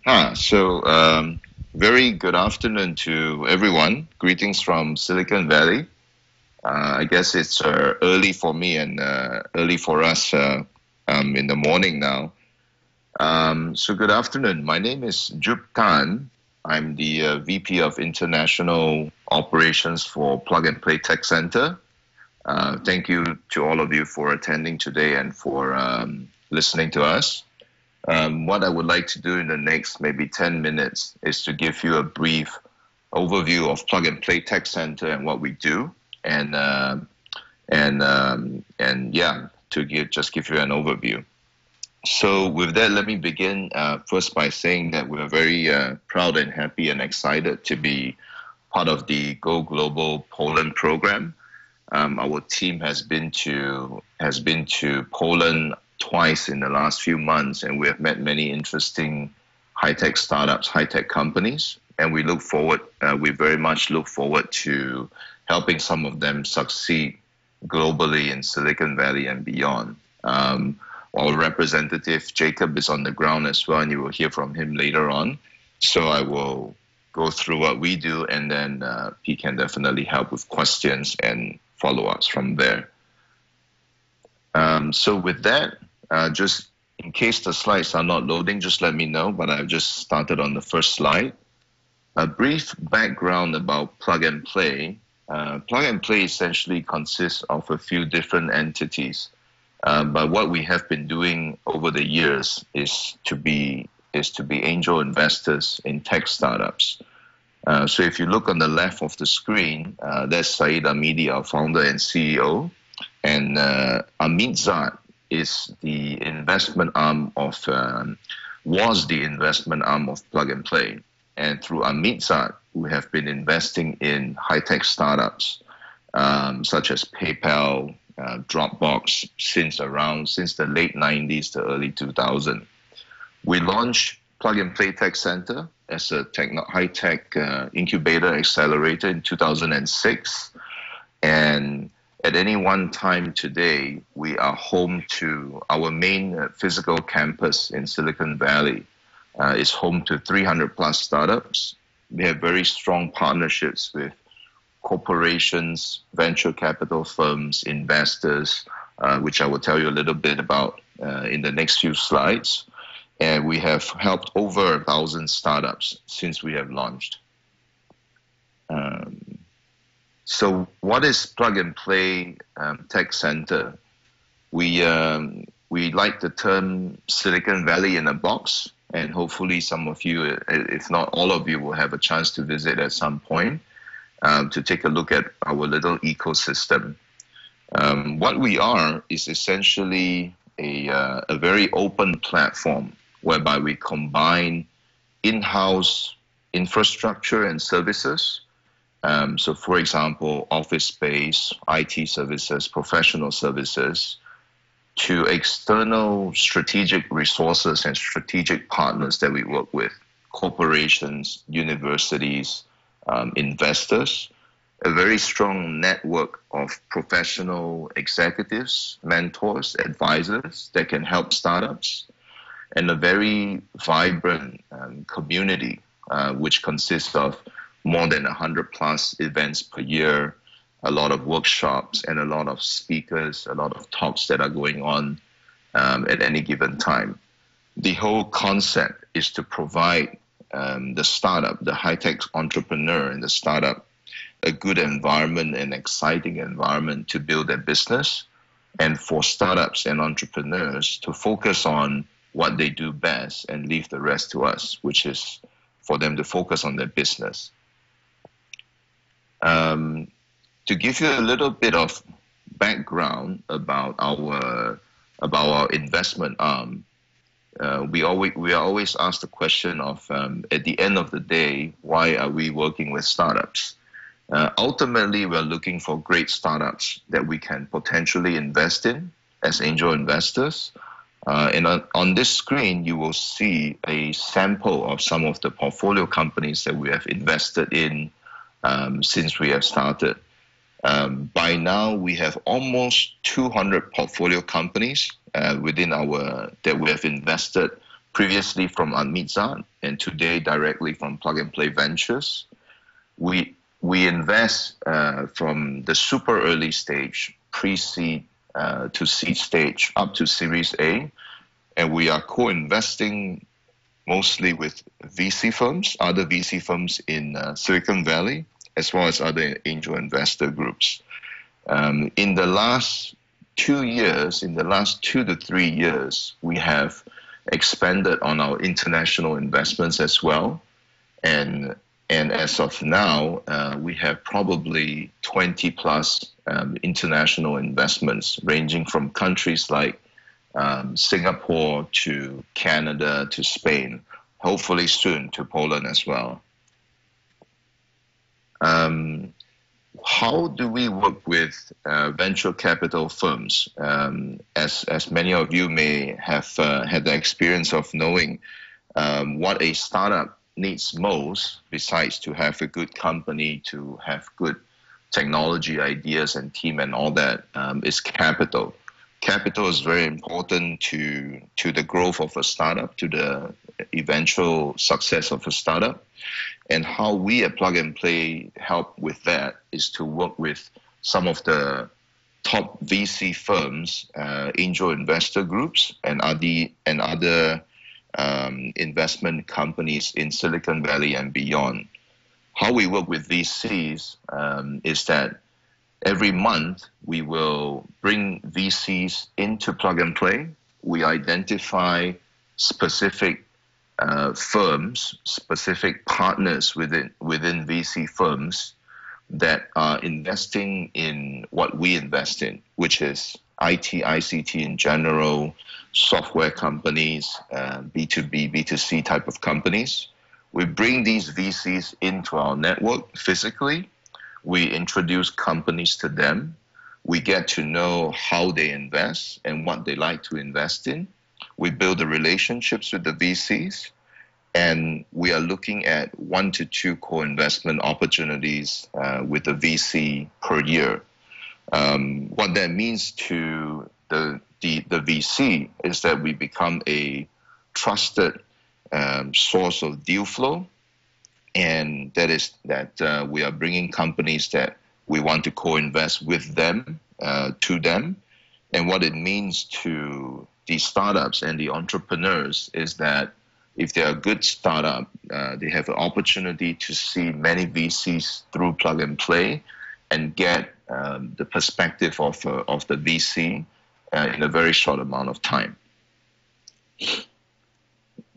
Very good afternoon to everyone. Greetings from Silicon Valley. I guess it's early for me and early for us in the morning now. Good afternoon. My name is Jup Tan. I'm the VP of International Operations for Plug and Play Tech Center. Thank you to all of you for attending today and for listening to us. What I would like to do in the next maybe 10 minutes is to give you a brief overview of Plug and Play Tech Center and what we do, and to give you an overview. So with that, let me begin first by saying that we're very proud and happy and excited to be part of the Go Global Poland program. Our team has been to Poland twice in the last few months, and we have met many interesting high-tech startups, high-tech companies, and we very much look forward to helping some of them succeed globally in Silicon Valley and beyond. Our representative Jacob is on the ground as well, and you will hear from him later on. So I will go through what we do, and then he can definitely help with questions and follow-ups from there. So with that, just in case the slides are not loading, just let me know, but I've just started on the first slide. A brief background about Plug and Play. Plug and Play essentially consists of a few different entities, but what we have been doing over the years is to be angel investors in tech startups. So if you look on the left of the screen, that's Saeed Hamidi, our founder and CEO, and Amit Zat is the investment arm was the investment arm of Plug and Play. And through Amit Zat, we have been investing in high-tech startups such as PayPal, Dropbox since the late 90s to early 2000. We launched Plug and Play Tech Center as a high-tech incubator accelerator in 2006. And at any one time today, we are home to our main physical campus in Silicon Valley. Is home to 300 plus startups. We have very strong partnerships with corporations, venture capital firms, investors, which I will tell you a little bit about in the next few slides. And we have helped over 1,000 startups since we have launched. So what is Plug and Play Tech Center? We like the term Silicon Valley in a box, and hopefully some of you, if not all of you, will have a chance to visit at some point to take a look at our little ecosystem. What we are is essentially a very open platform whereby we combine in-house infrastructure and services. So for example, office space, IT services, professional services, to external strategic resources and strategic partners that we work with, corporations, universities, investors, a very strong network of professional executives, mentors, advisors that can help startups, and a very vibrant community, which consists of more than 100 plus events per year, a lot of workshops, and a lot of speakers, a lot of talks that are going on at any given time. The whole concept is to provide the startup, the high-tech entrepreneur and the startup, a good environment, an exciting environment to build their business, and for startups and entrepreneurs to focus on what they do best and leave the rest to us, which is for them to focus on their business. To give you a little bit of background about our investment arm, we are always asked the question of at the end of the day, why are we working with startups? Ultimately, we're looking for great startups that we can potentially invest in as angel investors. And on this screen, you will see a sample of some of the portfolio companies that we have invested in since we have started. By now, we have almost 200 portfolio companies that we have invested previously from Unmeetzat and today directly from Plug and Play Ventures. We invest from the super early stage, pre-seed to seed stage, up to Series A, and we are co-investing mostly with VC firms, other VC firms in Silicon Valley, as well as other angel investor groups. In the last 2 years, in the last 2 to 3 years, we have expanded on our international investments as well. And as of now, we have probably 20 plus international investments ranging from countries like Singapore to Canada to Spain, hopefully soon to Poland as well. How do we work with venture capital firms? As many of you may have had the experience of knowing what a startup needs most, besides to have a good company, to have good technology ideas and team and all that, is capital. Capital is very important to the growth of a startup, to the eventual success of a startup. And how we at Plug and Play help with that is to work with some of the top VC firms, angel investor groups, and other investment companies in Silicon Valley and beyond. How we work with VCs is that every month we will bring VCs into Plug and Play. We identify specific firms, specific partners within VC firms that are investing in what we invest in, which is IT, ICT in general, software companies, B2B, B2C type of companies. We bring these VCs into our network physically. We introduce companies to them. We get to know how they invest and what they like to invest in. We build the relationships with the VCs, and we are looking at 1 to 2 co-investment opportunities with the VC per year. What that means to the VC is that we become a trusted source of deal flow, and that is that we are bringing companies that we want to co-invest with them, to them. And what it means to the startups and the entrepreneurs is that if they're a good startup, they have an opportunity to see many VCs through Plug and Play and get the perspective of the VC in a very short amount of time.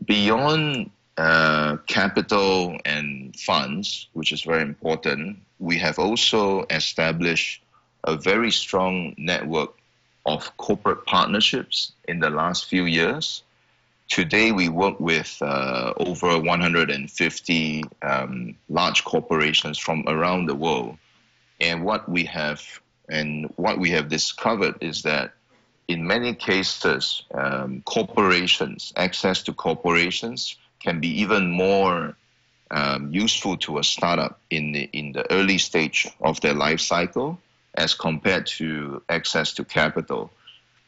Beyond capital and funds, which is very important, we have also established a very strong network of corporate partnerships in the last few years. Today, we work with over 150 large corporations from around the world. And what we have discovered is that in many cases, corporations, access to corporations can be even more useful to a startup in the early stage of their life cycle as compared to access to capital.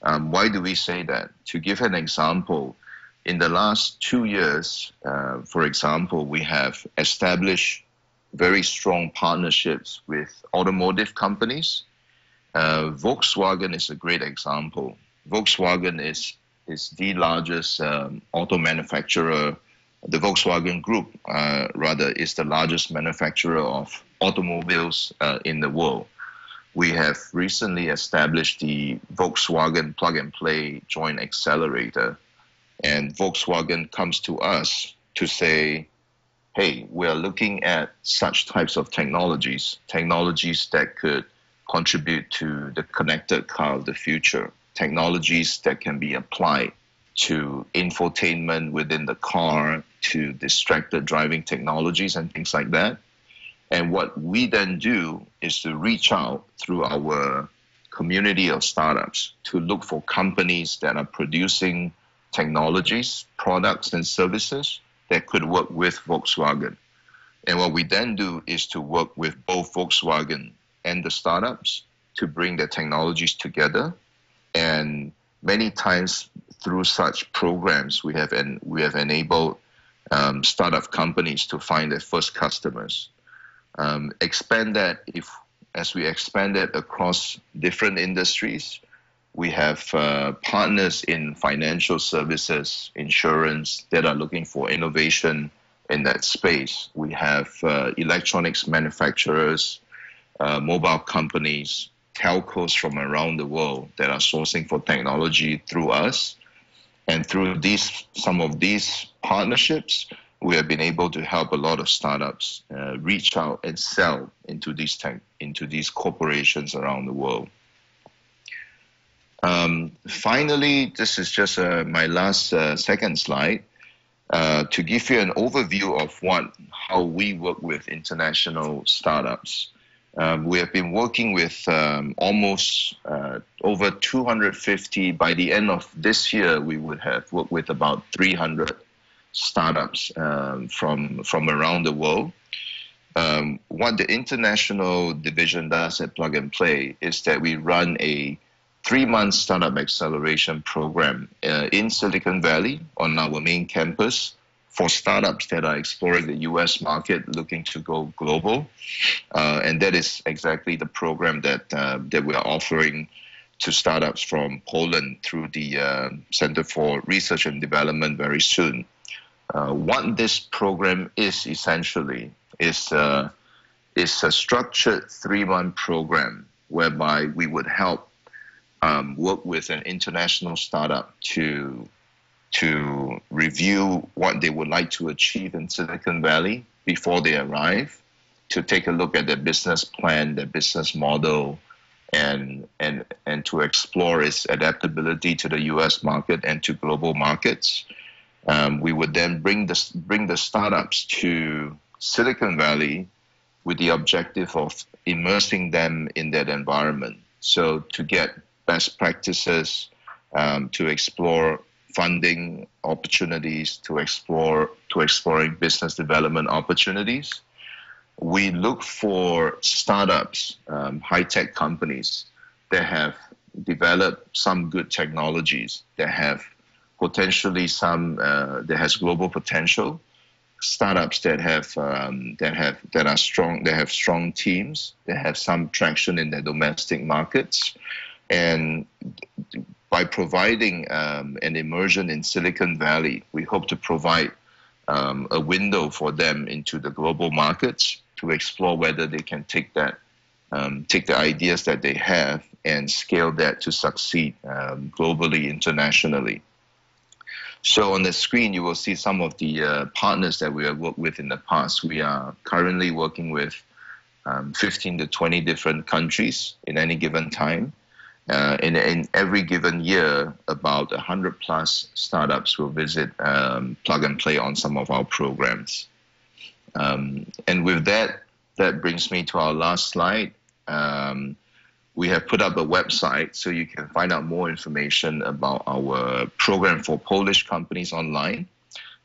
Why do we say that? To give an example, in the last 2 years, for example, we have established very strong partnerships with automotive companies. Volkswagen is a great example. Volkswagen is the largest auto manufacturer. The Volkswagen Group, rather, is the largest manufacturer of automobiles in the world. We have recently established the Volkswagen Plug and Play Joint Accelerator, and Volkswagen comes to us to say, hey, we are looking at such types of technologies that could contribute to the connected car of the future, technologies that can be applied to infotainment within the car, to distracted driving technologies and things like that. And what we then do is to reach out through our community of startups to look for companies that are producing technologies, products, and services that could work with Volkswagen. And what we then do is to work with both Volkswagen and the startups to bring the technologies together. And many times through such programs, we have enabled startup companies to find their first customers. As we expand it across different industries, we have partners in financial services, insurance that are looking for innovation in that space. We have electronics manufacturers, mobile companies, telcos from around the world that are sourcing for technology through us. And through some of these partnerships, we have been able to help a lot of startups reach out and sell into these corporations around the world. Finally, this is just my last second slide to give you an overview of how we work with international startups. We have been working with almost over 250. By the end of this year, we would have worked with about 300 startups from around the world. What the international division does at Plug and Play is that we run a 3-month startup acceleration program in Silicon Valley on our main campus for startups that are exploring the US market, looking to go global. And that is exactly the program that we are offering to startups from Poland through the Center for Research and Development very soon. What this program is essentially is a structured 3-month program whereby we would help work with an international startup to review what they would like to achieve in Silicon Valley before they arrive, to take a look at their business plan, their business model, and to explore its adaptability to the US market and to global markets. We would then bring the startups to Silicon Valley with the objective of immersing them in that environment. So to get best practices, to explore funding opportunities, to exploring business development opportunities. We look for startups, high-tech companies that have developed some good technologies, that have potentially that has global potential, startups that are strong, that have strong teams, that have some traction in their domestic markets, and by providing an immersion in Silicon Valley, we hope to provide a window for them into the global markets to explore whether they can take the ideas that they have and scale that to succeed globally, internationally. So on the screen, you will see some of the partners that we have worked with in the past. We are currently working with 15 to 20 different countries in any given time. In every given year, about 100 plus startups will visit Plug and Play on some of our programs. And with that brings me to our last slide. We have put up a website so you can find out more information about our program for Polish companies online.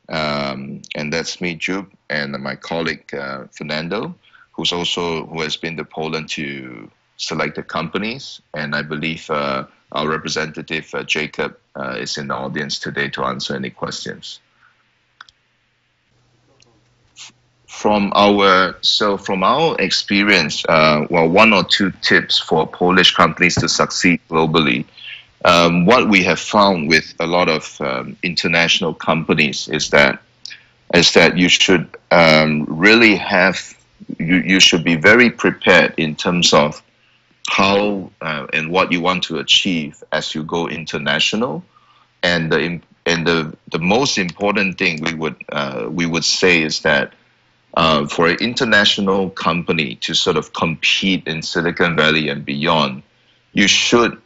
And that's me, Jude, and my colleague, Fernando, who has been to Poland to select the companies. And I believe our representative, Jacob, is in the audience today to answer any questions. From our experience, one or two tips for Polish companies to succeed globally. What we have found with a lot of international companies is that you should really you should be very prepared in terms of how and what you want to achieve as you go international, and the most important thing we would say is that for an international company to sort of compete in Silicon Valley and beyond, you should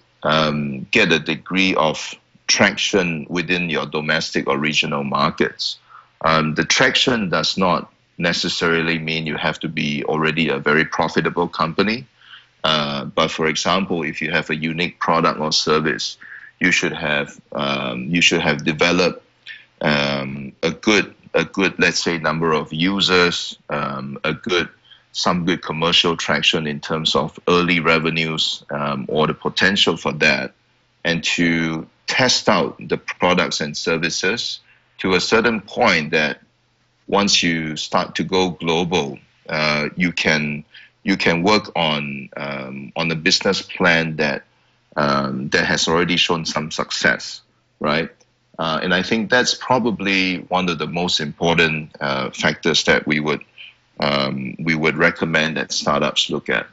get a degree of traction within your domestic or regional markets. The traction does not necessarily mean you have to be already a very profitable company. But for example, if you have a unique product or service, you should have developed a good, let's say, number of users, some good commercial traction in terms of early revenues, or the potential for that. and to test out the products and services to a certain point that once you start to go global, you can work on a business plan that has already shown some success, right? And I think that's probably one of the most important factors that we would recommend that startups look at.